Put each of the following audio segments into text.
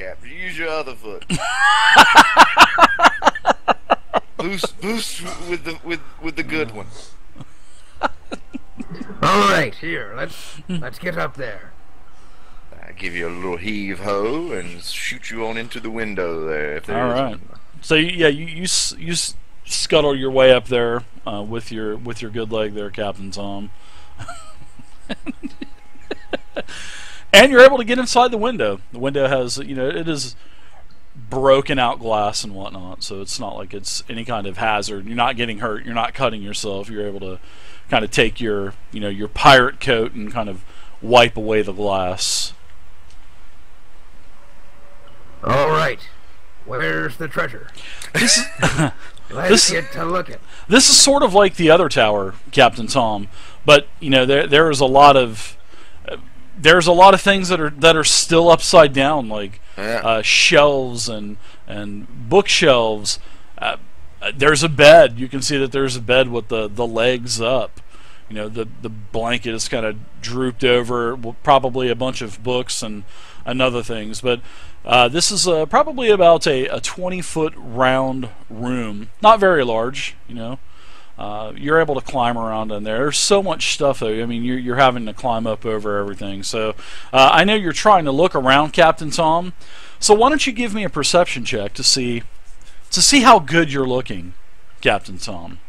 Cap. Use your other foot. boost with the good one. All right, here. Let's get up there. I give you a little heave ho and shoot you on into the window there. If there All is right. one. So yeah, you scuttle your way up there with your good leg there, Captain Tom. And you're able to get inside the window. The window has, it is broken out glass and whatnot, so it's not like it's any kind of hazard. You're not getting hurt. You're not cutting yourself. You're able to kind of take your, your pirate coat and kind of wipe away the glass. All right. Where's the treasure? Let's get to looking. This is sort of like the other tower, Captain Tom, but there is a lot of things that are still upside down, like shelves and bookshelves. There's a bed. You can see that there's a bed with the legs up. The blanket is kind of drooped over, probably a bunch of books and other things. But this is probably about a 20-foot round room, not very large. You're able to climb around in there. There's so much stuff though. I mean, you're having to climb up over everything. So I know you're trying to look around, Captain Tom. So why don't you give me a perception check to see how good you're looking, Captain Tom?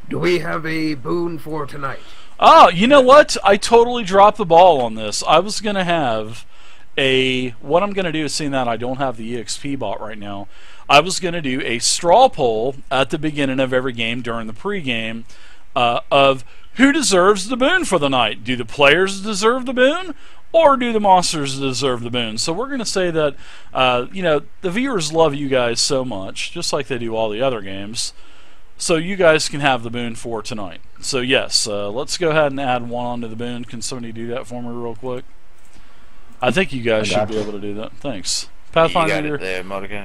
Do we have a boon for tonight? Oh, you know what? I totally dropped the ball on this. I was going to have what I'm going to do is, seeing that I don't have the EXP bot right now, I was going to do a straw poll at the beginning of every game during the pregame of who deserves the boon for the night. Do the players deserve the boon, or do the monsters deserve the boon? So we're going to say that, the viewers love you guys so much, just like they do all the other games. So you guys can have the boon for tonight. So yes, let's go ahead and add one onto the boon. Can somebody do that for me real quick? I think you guys should be able to do that. Thanks. Pathfinder,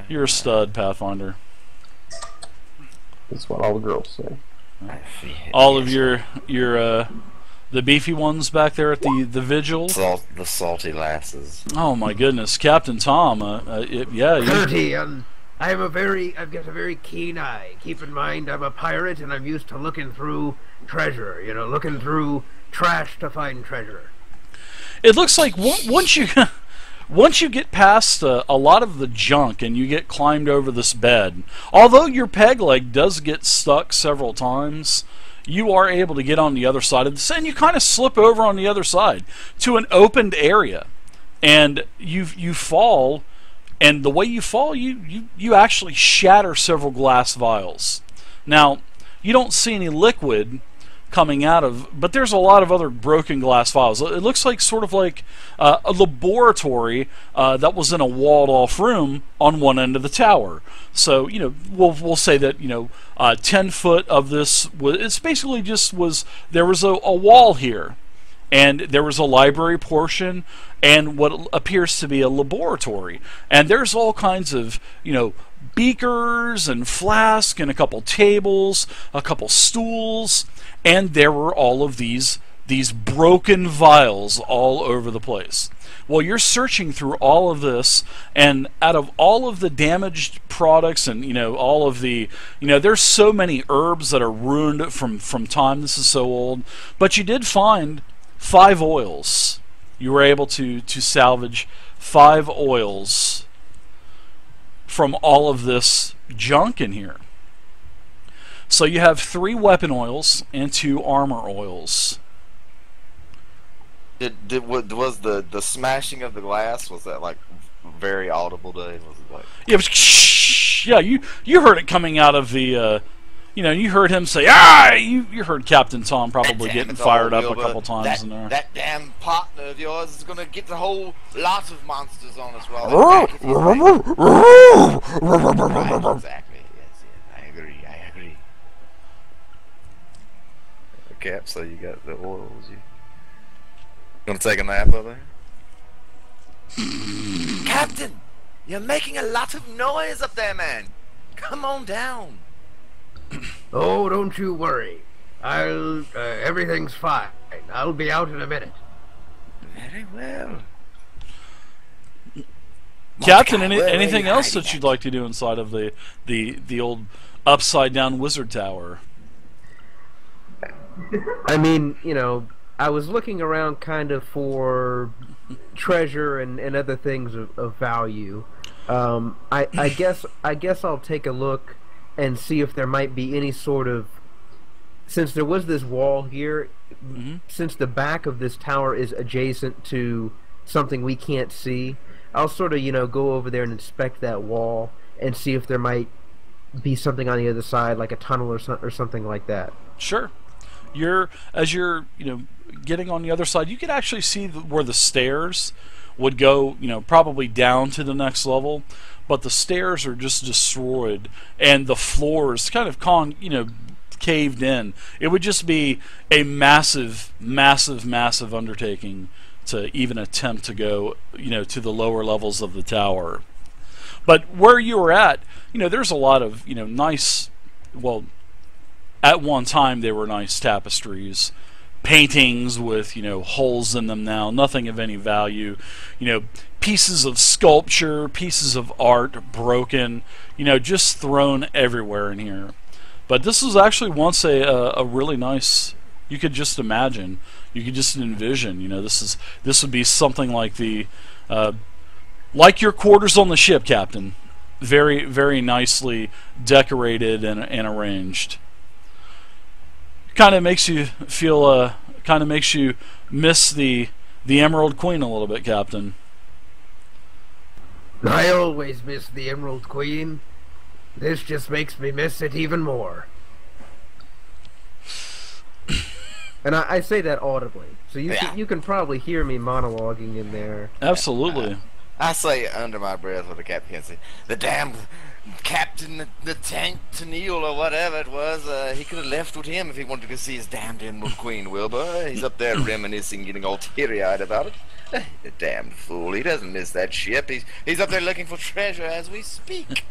you're a stud, Pathfinder. That's what all the girls say. All of your the beefy ones back there at the vigil. The salty lasses. Oh my goodness, Captain Tom. Yeah. Dirty. I've got a very keen eye. Keep in mind, I'm a pirate, and I'm used to looking through treasure. Looking through trash to find treasure. It looks like once you get past a lot of the junk and you get climbed over this bed, although your peg leg does get stuck several times, you are able to get on the other side of this, and you kind of slip over on the other side to an opened area, and you fall. And the way you fall, you actually shatter several glass vials. Now, you don't see any liquid coming out of, but there's a lot of other broken glass vials. It looks like sort of like a laboratory that was in a walled-off room on one end of the tower. So we'll say that 10 foot of this it's basically just there was a wall here. And there was a library portion and what appears to be a laboratory. And there's all kinds of, beakers and flasks and a couple tables, a couple stools, and there were all of these broken vials all over the place. Well, you're searching through all of this, and out of all of the damaged products and all of the there's so many herbs that are ruined from time. This is so old, but you did find 5 oils. You were able to salvage 5 oils from all of this junk in here. So you have 3 weapon oils and 2 armor oils. Was the smashing of the glass, was that like very audible, Dave? Was it like... Yeah, it was, yeah, you heard it coming out of the you heard him say, "Ah!" You heard Captain Tom probably getting fired up a couple times in there. That damn partner of yours is gonna get a whole lot of monsters on us while exactly. Yes, I agree. Cap, so you got the oils. You gonna take a nap up there? Captain, you're making a lot of noise up there, man. Come on down. Oh, don't you worry. Everything's fine. I'll be out in a minute. Very well. Captain, Where are anything you else hiding that you'd at? like to do inside of the old upside down wizard tower? I mean, I was looking around kind of for treasure and other things of value. I guess I'll take a look and see if there might be any sort of, since there was this wall here, Hmm. since the back of this tower is adjacent to something we can't see, I'll sort of, go over there and inspect that wall and see if there might be something on the other side, like a tunnel or something like that. Sure. As you're getting on the other side, you can actually see where the stairs would go, probably down to the next level, but the stairs are just destroyed and the floors kind of caved in. It would just be a massive, massive, massive undertaking to even attempt to go, to the lower levels of the tower. But where you were at, there's a lot of, nice, well, at one time they were nice tapestries, paintings with, holes in them now, nothing of any value, pieces of sculpture, pieces of art broken, just thrown everywhere in here. But this was actually once a really nice, you could just imagine, you could just envision, this would be something like like your quarters on the ship, Captain. Very, very nicely decorated and arranged. Kind of makes you feel, kind of makes you miss the Emerald Queen a little bit, Captain. I always miss the Emerald Queen. This just makes me miss it even more. And I say that audibly, so you can probably hear me monologuing in there. Absolutely. I say under my breath what the captain can say. The damn captain, the tank Tennille or whatever it was, he could have left with him if he wanted to go see his damned Emerald Queen, Wilbur. He's up there reminiscing, getting all teary-eyed about it. The damned fool. He doesn't miss that ship. He's up there looking for treasure as we speak.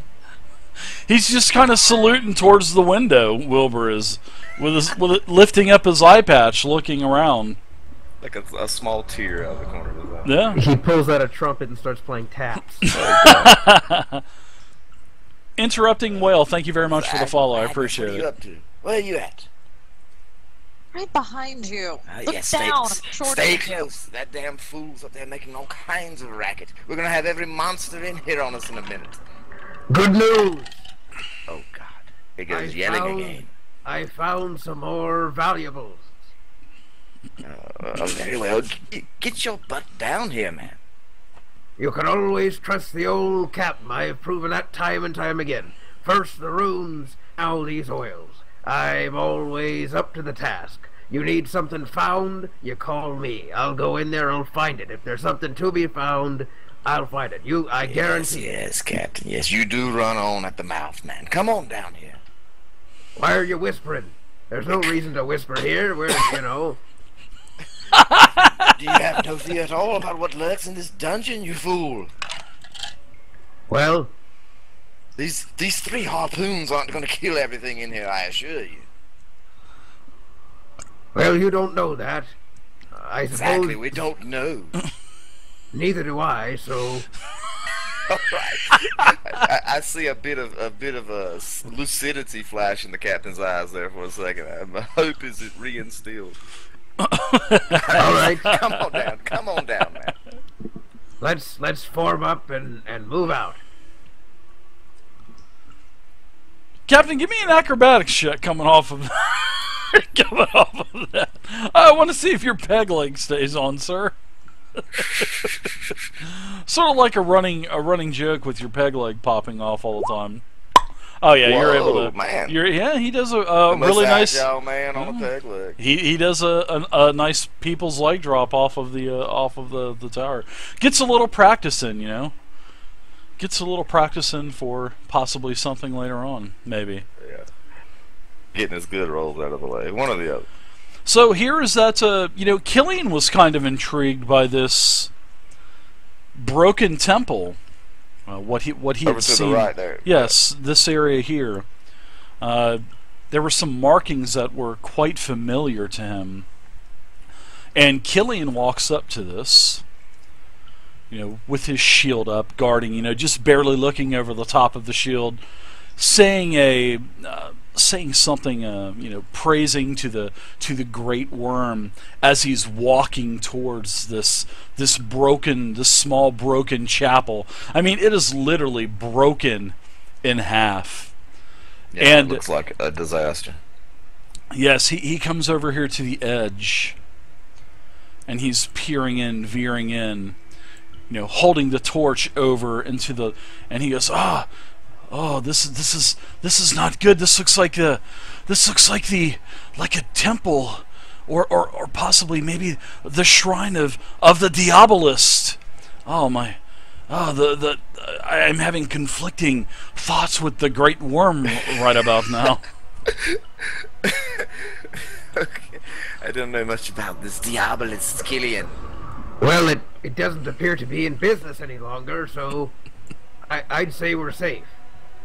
He's just kind of saluting towards the window, Wilbur is, lifting up his eye patch, looking around. Like a small tear out of the corner of his eye. Yeah. He pulls out a trumpet and starts playing taps. Interrupting Whale, thank you very much for the follow. I appreciate What are you it. up to? Where are you at? Right behind you. Look Yeah, down. I'm shorter stay than you. close. That damn fool's up there making all kinds of racket. We're gonna have every monster in here on us in a minute. Good news! Oh God! He goes yelling again. I found some more valuables. Very well. Get your butt down here, man. You can always trust the old captain. I have proven that time and time again. First the runes, now these oils. I'm always up to the task. You need something found, you call me. I'll go in there, I'll find it. If there's something to be found, I'll find it. I guarantee it. Yes, Captain. Yes, you do run on at the mouth, man. Come on down here. Why are you whispering? There's no reason to whisper here. We're, Do you have no fear at all about what lurks in this dungeon, you fool? Well, These 3 harpoons aren't going to kill everything in here, I assure you. you don't know that. I Exactly, suppose we don't know. neither do I, so... All right. I see a bit of a lucidity flash in the captain's eyes there for a second. My hope is it reinstilled. All right. Come on down, man. Let's form up and move out. Captain, give me an acrobatics check coming off of that. I want to see if your peg leg stays on, sir. Sort of like a running joke with your peg leg popping off all the time. Oh yeah, Whoa, you're able to. Man. He does a really nice. Agile man on a peg leg. He does a nice people's leg drop off of the tower. Gets a little practice in, Gets a little practice in for possibly something later on, maybe. Yeah. Getting his good rolls out of the way. One or the other. So here is that, Killian was kind of intrigued by this broken temple. What he Over had to seen. the right there. Yes, this area here. There were some markings that were quite familiar to him. And Killian walks up to this, with his shield up, guarding, just barely looking over the top of the shield, saying something, praising to the great worm as he's walking towards this small broken chapel. I mean, it is literally broken in half. Yeah, and it looks like a disaster. Yes, he comes over here to the edge, and he's peering in, veering in, holding the torch over into the, and he goes, this is not good. This looks like a temple, or possibly maybe the shrine of the Diabolist. I'm having conflicting thoughts with the great worm right about now. Okay. I don't know much about this Diabolist, Killian. Well, it doesn't appear to be in business any longer, so I'd say we're safe.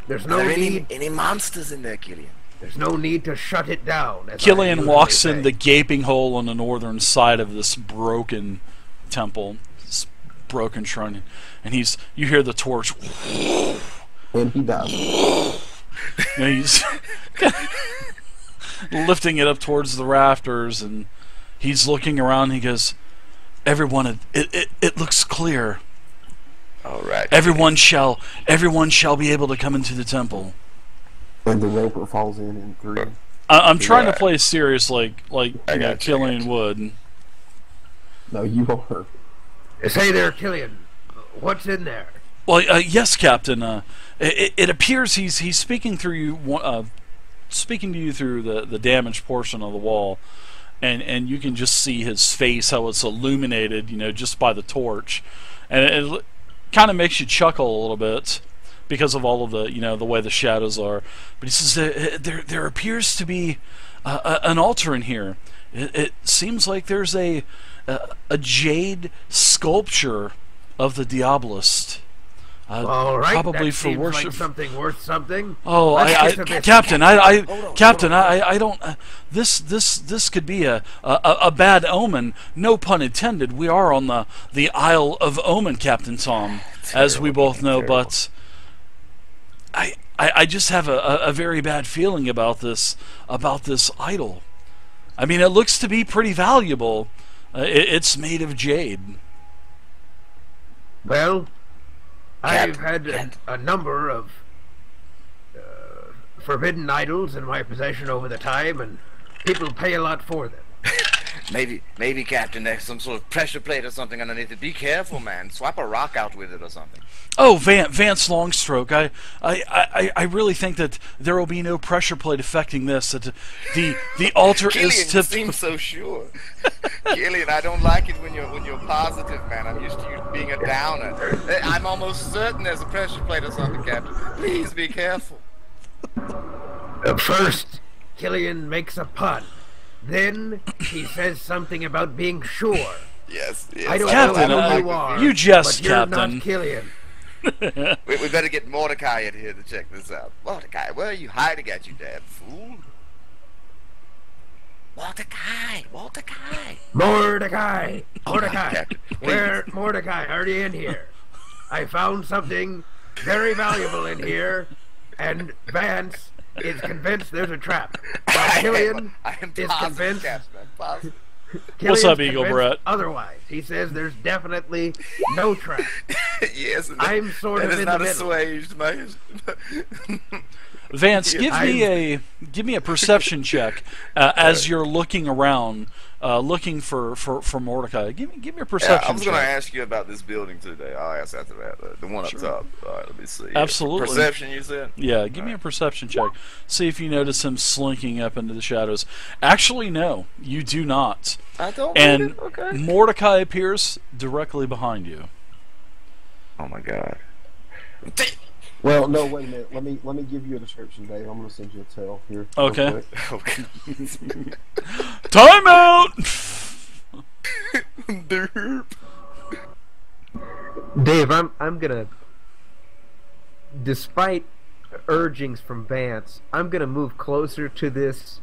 There's no need. Any monsters in there, Killian? There's no need to shut it down. Killian walks in the gaping hole on the northern side of this broken temple, this broken shrine, and you hear the torch. And he dies. He's lifting it up towards the rafters, and he's looking around. He goes, "Everyone, it looks clear. All right. Everyone shall be able to come into the temple." And the roper falls in 3. I'm trying to play serious, like Killian would. No, you are. Say there, Killian. What's in there? Well, yes, Captain. It appears he's speaking through you, speaking to you through the damaged portion of the wall, and you can just see his face, how it's illuminated, just by the torch, and it kind of makes you chuckle a little bit because of all of the the way the shadows are. But he says there appears to be an altar in here. It seems like there's a jade sculpture of the Diabolist. All right, probably that for seems worship. Like something worth something. Oh, Captain, I don't. This could be a bad omen. No pun intended. We are on the Isle of Omen, Captain Tom, as we both know. But I just have a very bad feeling about this idol. I mean, it looks to be pretty valuable. It's made of jade. Well, I've had a number of forbidden idols in my possession over the time, and people pay a lot for them. Maybe, Captain, there's some sort of pressure plate or something underneath it. Be careful, man. Swap a rock out with it or something. Oh, Vance Longstroke, I really think that there will be no pressure plate affecting this. That the altar Killian, is you seem so sure. Killian, I don't like it when you're positive, man. I'm used to you being a downer. I'm almost certain there's a pressure plate or something, Captain. Please be careful. First, Killian makes a pun. Then he says something about being sure. Yes. I don't Captain, know who you are. You jest, but you're Captain. Not Killian. we better get Mordecai in here to check this out. Mordecai, where are you hiding at, you damn fool? Mordecai! Mordecai, are you in here? I found something very valuable in here, and Vance is convinced there's a trap. While Killian is convinced. What's up, Eagle Brett? Otherwise, he says there's definitely no trap. Yes, I'm sort of in the middle. Assuaged, man. Vance, give me a perception check as you're looking around, looking for Mordecai. Give me a perception check. I was going to ask you about this building today. I'll ask after that. The one up top. All right, let me see. Absolutely. Perception, you said? Yeah, give me a perception check. See if you notice him slinking up into the shadows. Actually, no, you do not. I don't. And okay. Mordecai appears directly behind you. Oh my God. Well, no, wait a minute. Let me give you a description, Dave. I'm going to send you a tell here. Okay. Okay. Time out. Dave, I'm gonna, despite urgings from Vance, I'm gonna move closer to this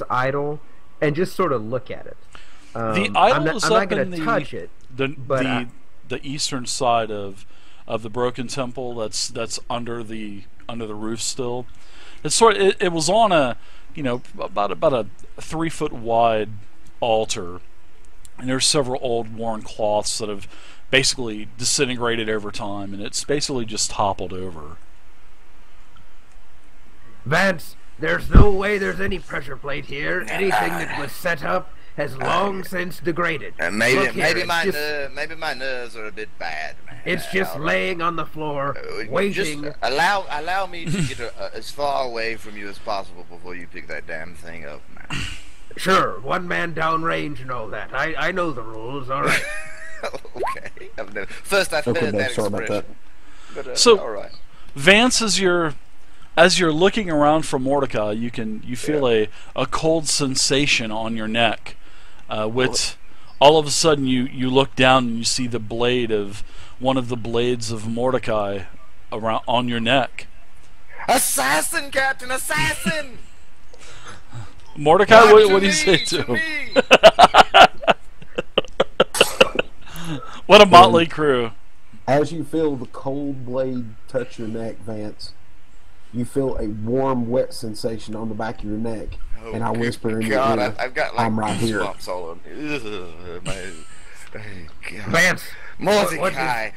idol and just sort of look at it. The idol is I'm up not gonna in touch it. The the eastern side of the broken temple that's under the roof still. It's it was on a, you know, about a 3-foot wide altar, and there's several old worn cloths that have basically disintegrated over time, and it's basically just toppled over. Vance, there's no way there's any pressure plate here. Anything that was set up has long since degraded. Maybe Look here, maybe my nerves are a bit bad, man. it's just laying on the floor, waiting. Just allow me to get as far away from you as possible before you pick that damn thing up, man. Sure, one man down range and all that. I know the rules, all right. Okay. First I've Okay, heard that sorry about expression. But, So- all right. Vance, as you're looking around for Mordecai, you feel a cold sensation on your neck. With all of a sudden you look down and you see the blade of one of the blades of Mordecai around on your neck. Assassin, Captain, assassin! Mordecai, Not what do you me, say to him? me. What a motley crew. As you feel the cold blade touch your neck, Vance, you feel a warm, wet sensation on the back of your neck, Oh, and I good whisper in your God, ear, I've got like I'm right here. goosebumps all over me. Ugh, God. Vance, Mordecai,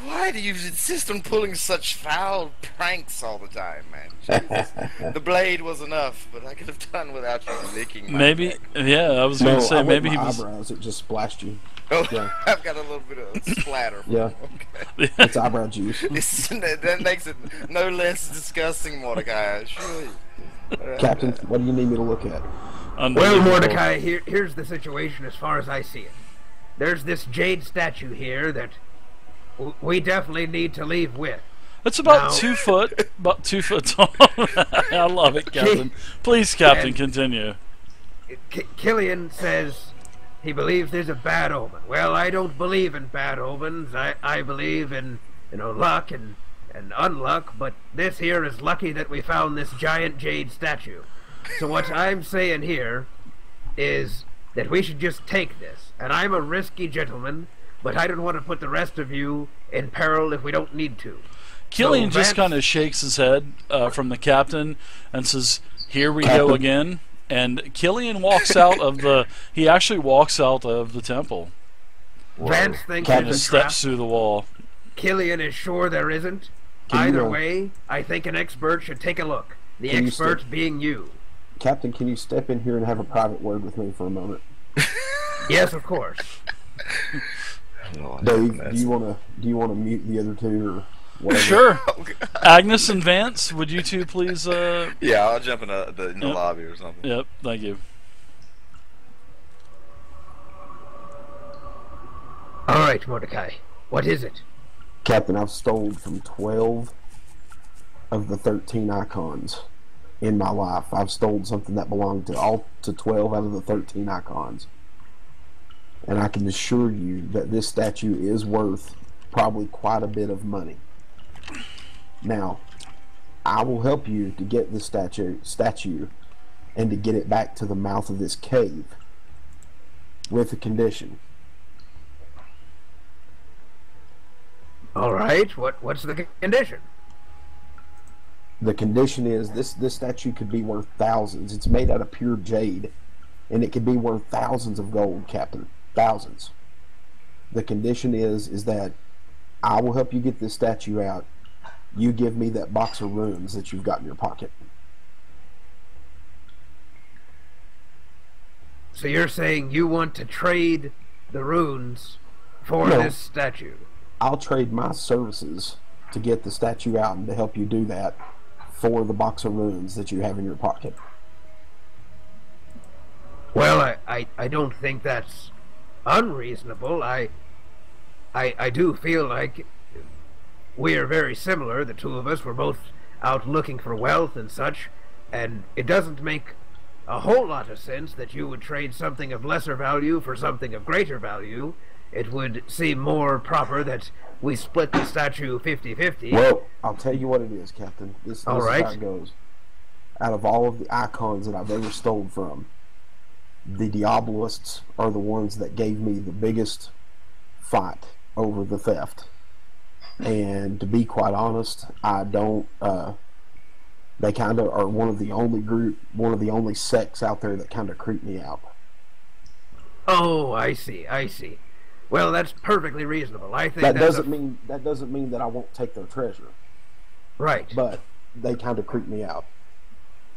why do you insist on pulling such foul pranks all the time, man? Jesus. The blade was enough, but I could have done without you licking my Maybe, neck. yeah, I was No, going to say I maybe wet he my was. eyebrows. It just splashed you. Oh, Yeah. I've got a little bit of splatter. Yeah. Okay. It's eyebrow juice. That makes it no less disgusting, Mordecai. Surely. Captain, what do you need me to look at? well, Unbelievable. Mordecai, here's the situation as far as I see it. There's this jade statue here that we definitely need to leave with. It's about Now- 2 foot, about 2 foot tall. I love it, Captain. Please, Captain, And- continue. Killian says he believes there's a bad omen. Well, I don't believe in bad omens. I believe in, luck and unluck, but this here is lucky that we found this giant jade statue. So what I'm saying here is that we should just take this. And I'm a risky gentleman, but I don't want to put the rest of you in peril if we don't need to. Killian So, just Vance- kind of shakes his head from the captain and says, "Here we go Captain. again." And Killian walks out of the. He actually walks out of the temple Vance thinks and it's a trap. steps through the wall. Killian is sure there isn't. Can you, Either way, I think an expert should take a look. The Can you expert step- being you. Captain, can you step in here and have a private word with me for a moment? Yes, of course. Lord, Dave, that's- do you wanna mute the other two or whatever? Sure. Oh, God. Agnes and Vance, would you two please? Yeah, I'll jump in the Yep. lobby or something. Yep. Thank you. All right, Mordecai. What is it? Captain, I've stole from 12 of the 13 icons in my life. I've stolen something that belonged to 12 out of the 13 icons. And I can assure you that this statue is worth probably quite a bit of money. Now, I will help you to get this statue and to get it back to the mouth of this cave with a condition. All right. What's the condition? The condition is this statue could be worth thousands. It's made out of pure jade, and it could be worth thousands of gold, Captain. Thousands. The condition is that I will help you get this statue out. You give me that box of runes that you've got in your pocket. So you're saying you want to trade the runes for No. this statue? I'll trade my services to get the statue out and to help you do that for the box of runes that you have in your pocket. Well, I don't think that's unreasonable. I do feel like we are very similar. The two of us were both out looking for wealth and such, and it doesn't make a whole lot of sense that you would trade something of lesser value for something of greater value. It would seem more proper that we split the statue 50-50. Well, I'll tell you what it is, Captain. This All is right. how it goes. Out of all of the icons that I've ever stolen from, the Diabolists are the ones that gave me the biggest fight over the theft. And to be quite honest, I don't. They kind of are one of the only sects out there that kind of creep me out. Oh, I see. I see. Well, that's perfectly reasonable. I think That that's doesn't mean that I won't take their treasure, right. but they kind of creep me out.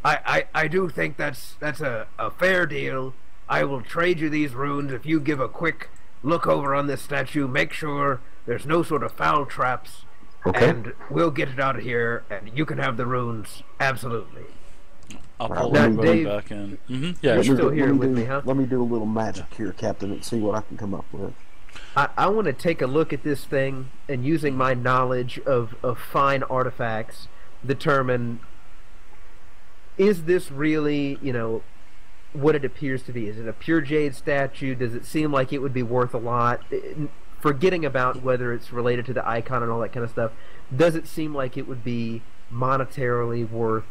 I do think that's a fair deal. I will trade you these runes if you give a quick look over on this statue. Make sure there's no sort of foul traps, Okay. and we'll get it out of here. And you can have the runes. Absolutely. I'll Right, pull now, everybody Dave, back in. Yeah, you're sure. still here with me, huh? Let me do a little magic here, Captain, and see what I can come up with. I want to take a look at this thing and, using my knowledge of fine artifacts, determine, is this really, what it appears to be? Is it a pure jade statue? Does it seem like it would be worth a lot? Forgetting about whether it's related to the icon and all that kind of stuff, does it seem like it would be monetarily worth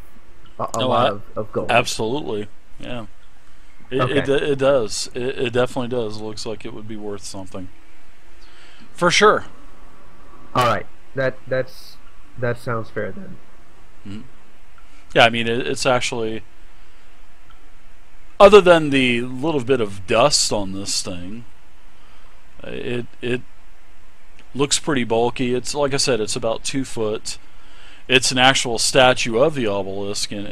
a lot of gold? Absolutely, yeah. It does. It definitely does. It looks like it would be worth something. For sure. All right, that sounds fair then. Mm-hmm. Yeah, I mean it's actually, other than the little bit of dust on this thing, it looks pretty bulky. It's, like I said, it's about 2 foot. It's an actual statue of the obelisk, and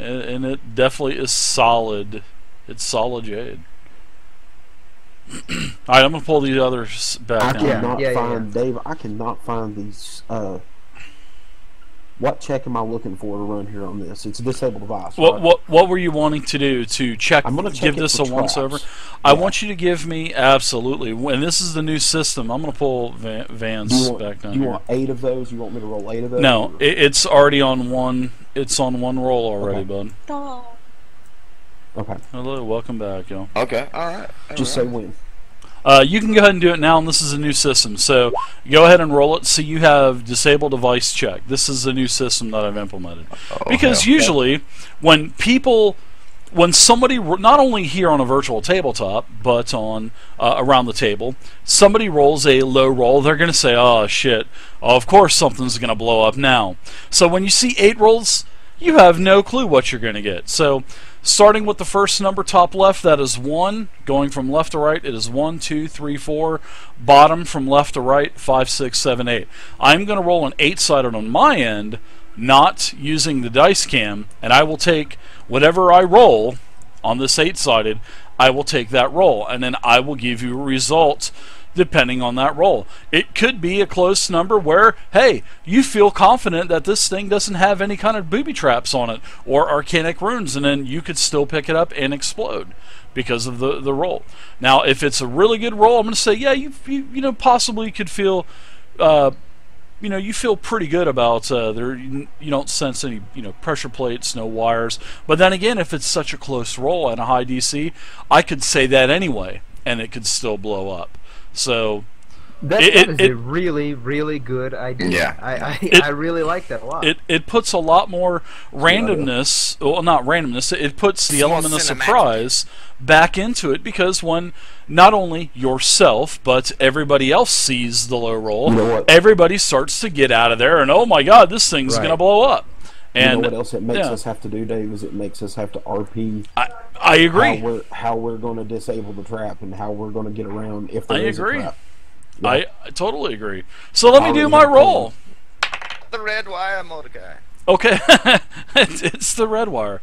it definitely is solid. It's solid jade. Alright, I'm going to pull the others back I down. cannot find, Dave, I cannot find these, what check am I looking for to run here on this? It's a disabled device. Right? What were you wanting to do to check? I'm gonna check give it this for a once over. traps. I Yeah. want you to give me, absolutely. When this is the new system, I'm going to pull Vance back down Do you here. want 8 of those? You want me to roll 8 of those? No, it's already on one. It's on one roll already, Okay. bud. No. Okay. Hello, welcome back, y'all. Okay, alright. Just say when. You can go ahead and do it now, and this is a new system. So go ahead and roll it. So you have disable device check. This is a new system that I've implemented. Because usually, when somebody, not only here on a virtual tabletop, but on around the table, somebody rolls a low roll, they're going to say, oh shit, of course something's going to blow up now. So when you see 8 rolls, you have no clue what you're going to get. So starting with the first number top left, that is 1. Going from left to right, it is 1, 2, 3, 4. Bottom from left to right, 5, 6, 7, 8. I'm going to roll an 8-sided on my end, not using the dice cam, and I will take whatever I roll on this 8-sided, I will take that roll, and then I will give you a result depending on that roll. It could be a close number where, hey, you feel confident that this thing doesn't have any kind of booby traps on it or arcanic runes, and then you could still pick it up and explode because of the roll. Now, if it's a really good roll, I'm going to say, yeah, you possibly could feel, you feel pretty good about there. You don't sense any, pressure plates, no wires. But then again, if it's such a close roll and a high DC, I could say that anyway, and it could still blow up. So That is a really, really good idea. Yeah. I really like that a lot. It puts a lot more randomness, well, not randomness, it puts the It's more element of cinematic. surprise back into it, because when not only yourself, but everybody else sees the low roll, You know what? everybody starts to get out of there, and oh my god, this thing's Right. going to blow up. You And know what else it makes yeah. us have to do, Dave? Is it makes us have to RP I agree. how we're going to disable the trap and how we're going to get around if there I is agree. a trap. I totally agree. So let me I do already my have a roll. The red wire Mordecai. Okay, it's the red wire.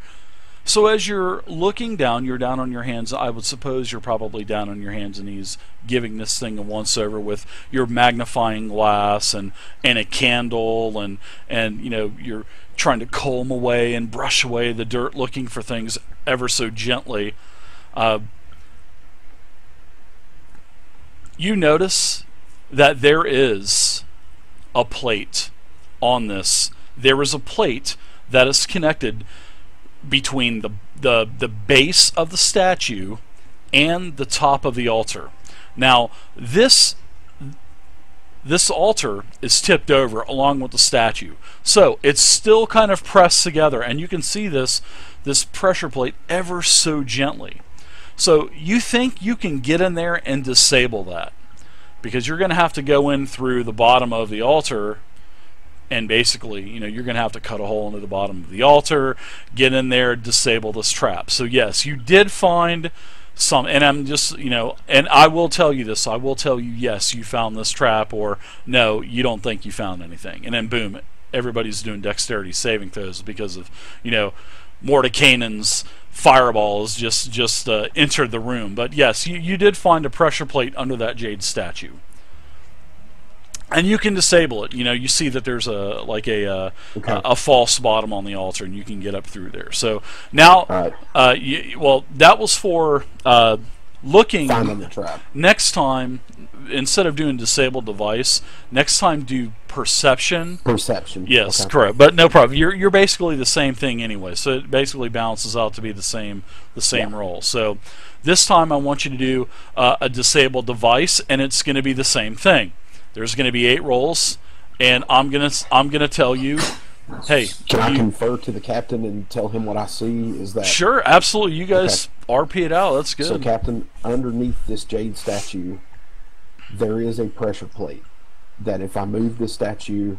So as you're looking down, you're down on your hands. I would suppose you're probably down on your hands and knees, giving this thing a once over with your magnifying glass and a candle, and you're trying to comb away and brush away the dirt, looking for things ever so gently. You notice that there is a plate on this. There is a plate that is connected between the base of the statue and the top of the altar. Now, this altar is tipped over along with the statue, so it's still kind of pressed together, and you can see this pressure plate ever so gently. So you think you can get in there and disable that. because you're going to have to go in through the bottom of the altar, and basically, you know, you're going to have to cut a hole into the bottom of the altar, get in there, disable this trap. So yes, you did find some, and I'm just, you know, and I will tell you this, I will tell you, yes, you found this trap, or no, you don't think you found anything. And then boom, everybody's doing dexterity saving throws because of, you know, Mordekainen's fireballs just entered the room. But yes, you did find a pressure plate under that jade statue. And you can disable it. You know, you see that there's a false bottom on the altar, and you can get up through there. So now, well, that was for looking. Finding the trap. Next time, instead of doing disable device, next time do perception. Perception. Yes, okay. correct. But no problem. You're basically the same thing anyway. So it basically balances out to be the same roll. So this time I want you to do a disable device, and it's going to be the same thing. There's going to be 8 rolls, and I'm gonna tell you, hey, can I confer to the captain and tell him what I see? Is that sure? Absolutely. You guys RP it out. That's good. So, Captain, underneath this jade statue, there is a pressure plate. That if I move this statue,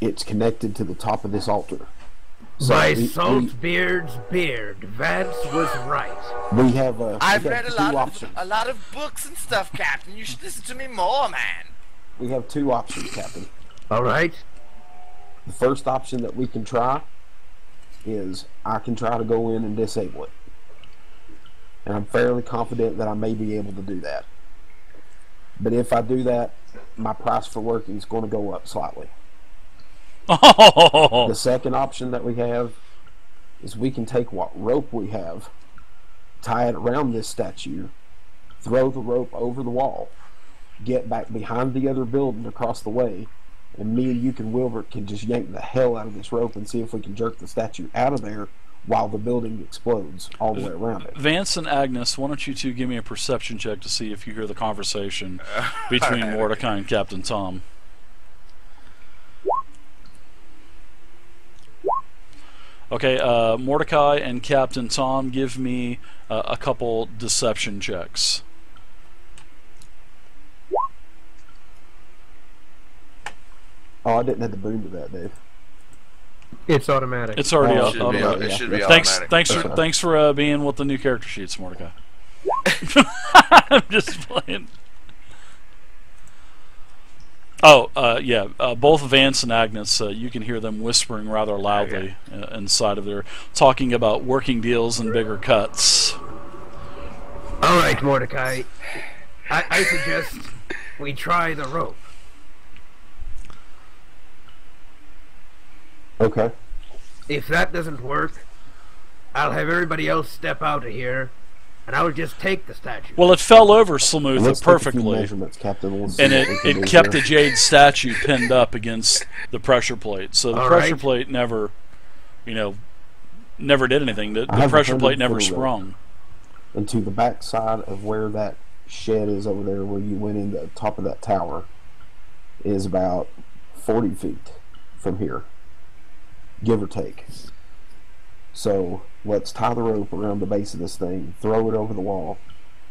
it's connected to the top of this altar. So By Saltbeard's beard, Vance was right. We have I've we read have a lot of books and stuff, Captain. You should listen to me more, man. We have 2 options, Captain. All right. The first option that we can try is I can try to go in and disable it. And I'm fairly confident that I may be able to do that. But if I do that, my price for working is going to go up slightly. Oh. The second option that we have is we can take what rope we have, tie it around this statue, throw the rope over the wall, get back behind the other building across the way, and me and you and Wilbur can just yank the hell out of this rope and see if we can jerk the statue out of there while the building explodes all the way around it. Vance and Agnes, why don't you two give me a perception check to see if you hear the conversation between Mordecai and Captain Tom. Okay, Mordecai and Captain Tom, give me a couple deception checks. Oh, I didn't have the boom to that, Dave. It's automatic. It's already Oh, automatic. It should be Thanks, automatic. thanks for being with the new character sheets, Mordecai. I'm just playing. Oh, yeah. Both Vance and Agnes, you can hear them whispering rather loudly inside of their, talking about working deals and bigger cuts. All right, Mordecai. I suggest we try the rope. Okay. If that doesn't work, I'll have everybody else step out of here, and I'll just take the statue. Well, it fell over smooth Let's take a few perfectly, measurements, Captain. We'll see and what we can it do kept here. the jade statue pinned up against the pressure plate. So the All pressure right. plate never, you know, never did anything. The I have pressure 100 plate never foot rope. sprung. And to the back side of where that shed is over there, where you went in the top of that tower, is about 40 feet from here, give or take. So let's tie the rope around the base of this thing, throw it over the wall,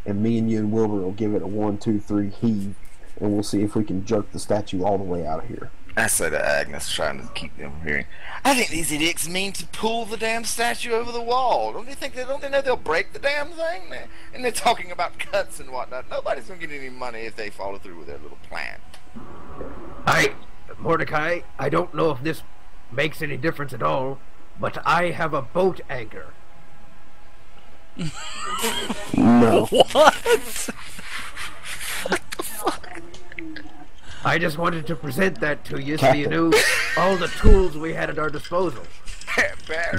and me and you and Wilbur will give it a 1, 2, 3 heave, and we'll see if we can jerk the statue all the way out of here. I say to Agnes, trying to keep them from hearing. I think these idiots mean to pull the damn statue over the wall. Don't they know they'll break the damn thing? And they're talking about cuts and whatnot. Nobody's gonna get any money if they follow through with their little plan. Mordecai, I don't know if this makes any difference at all, but I have a boat anchor. No. What? I just wanted to present that to you so you knew all the tools we had at our disposal.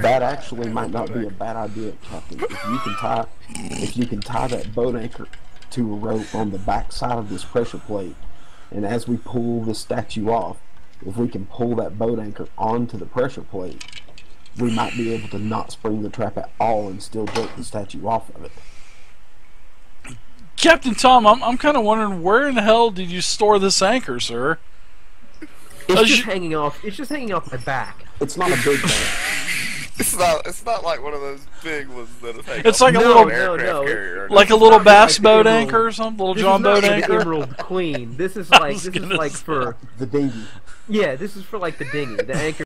That actually might not be a bad idea, Captain. If you can tie that boat anchor to a rope on the back side of this pressure plate, and as we pull this statue off, if we can pull that boat anchor onto the pressure plate, we might be able to not spring the trap at all and still jerk the statue off of it. Captain Tom, I'm kind of wondering, where in the hell did you store this anchor, sir? It's just hanging off. It's just hanging off my back. It's not a big thing. It's not like one of those big ones that take It's a like a No, little, no, aircraft no. carrier. like a It's little not bass like the boat Emerald. anchor or something, little This John is not boat like anchor. the Emerald Queen. This is I like was this is gonna like say. for The dinghy. yeah. This is for like the dinghy, the anchor.